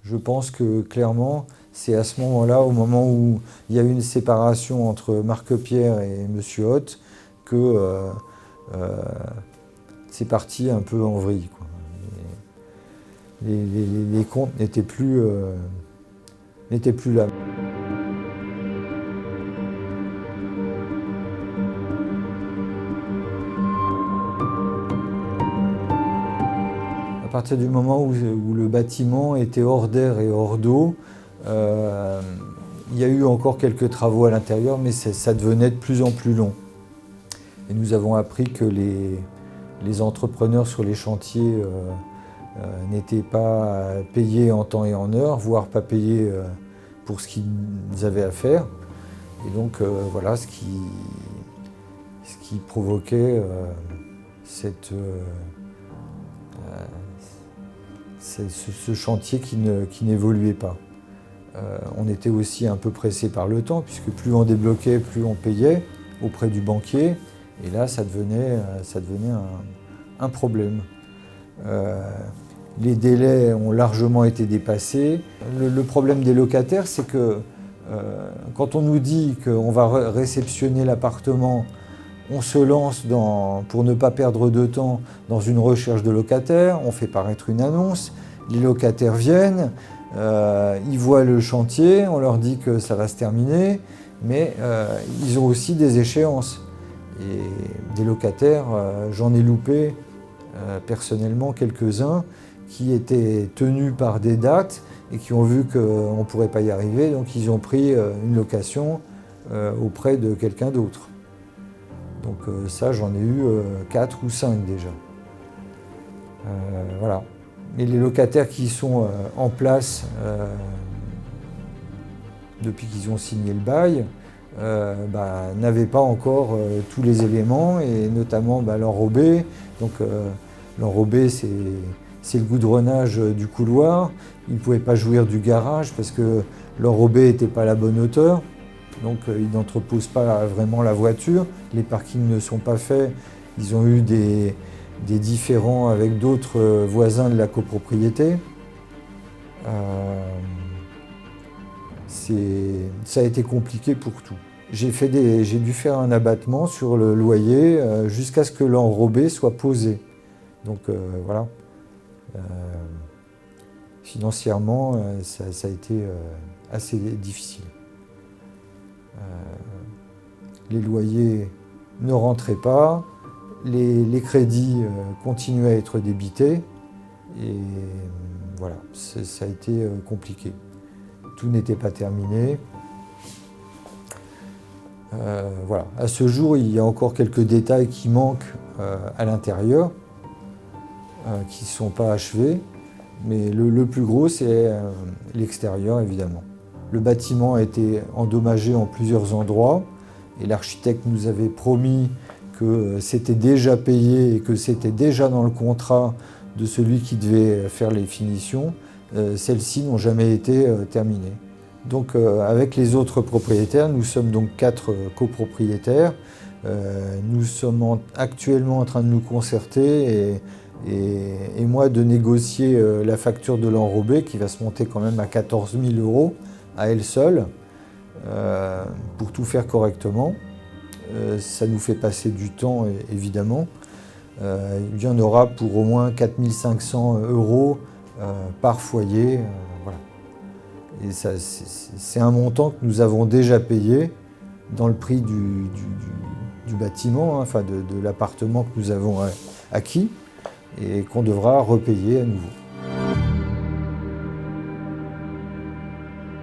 Je pense que clairement, c'est à ce moment-là, au moment où il y a eu une séparation entre Marc Pierre et M. Hoth, que c'est parti un peu en vrille, quoi. Les comptes n'étaient plus là. À partir du moment où le bâtiment était hors d'air et hors d'eau, il y a eu encore quelques travaux à l'intérieur, mais ça devenait de plus en plus long. Et nous avons appris que les entrepreneurs sur les chantiers n'étaient pas payés en temps et en heure, voire pas payés pour ce qu'ils avaient à faire. Et donc voilà ce qui provoquait ce chantier qui n'évoluait pas. On était aussi un peu pressé par le temps, puisque plus on débloquait, plus on payait auprès du banquier. Et là, ça devenait un problème. Les délais ont largement été dépassés. Le problème des locataires, c'est que quand on nous dit qu'on va réceptionner l'appartement, on se lance pour ne pas perdre de temps dans une recherche de locataires, on fait paraître une annonce, les locataires viennent, ils voient le chantier, on leur dit que ça va se terminer, mais ils ont aussi des échéances. Et des locataires, j'en ai loupé personnellement quelques-uns qui étaient tenus par des dates et qui ont vu qu'on ne pourrait pas y arriver, donc ils ont pris une location auprès de quelqu'un d'autre. Donc ça, j'en ai eu 4 ou 5 déjà. Voilà. Et les locataires qui sont en place depuis qu'ils ont signé le bail n'avaient pas encore tous les éléments, et notamment l'enrobé. Donc l'enrobé, c'est le goudronnage du couloir. Ils ne pouvaient pas jouir du garage parce que l'enrobé n'était pas à la bonne hauteur. Donc ils n'entreposent pas vraiment la voiture. Les parkings ne sont pas faits. Ils ont eu des différends avec d'autres voisins de la copropriété. Ça a été compliqué pour tout. J'ai dû faire un abattement sur le loyer jusqu'à ce que l'enrobé soit posé. Donc voilà. Financièrement, ça a été assez difficile. Les loyers ne rentraient pas, les crédits continuaient à être débités, et voilà, ça a été compliqué. Tout n'était pas terminé. Voilà. À ce jour, il y a encore quelques détails qui manquent à l'intérieur, qui ne sont pas achevés, mais le plus gros, c'est l'extérieur, évidemment. Le bâtiment a été endommagé en plusieurs endroits, et l'architecte nous avait promis que c'était déjà payé et que c'était déjà dans le contrat de celui qui devait faire les finitions. Celles-ci n'ont jamais été terminées. Donc avec les autres propriétaires, nous sommes donc 4 copropriétaires. Nous sommes actuellement en train de nous concerter et moi de négocier la facture de l'enrobé qui va se monter quand même à 14 000 € à elle seule pour tout faire correctement. Ça nous fait passer du temps, évidemment. Il y en aura pour au moins 4 500 € par foyer. Voilà. Et c'est un montant que nous avons déjà payé dans le prix du bâtiment, hein, enfin de l'appartement que nous avons acquis, et qu'on devra repayer à nouveau.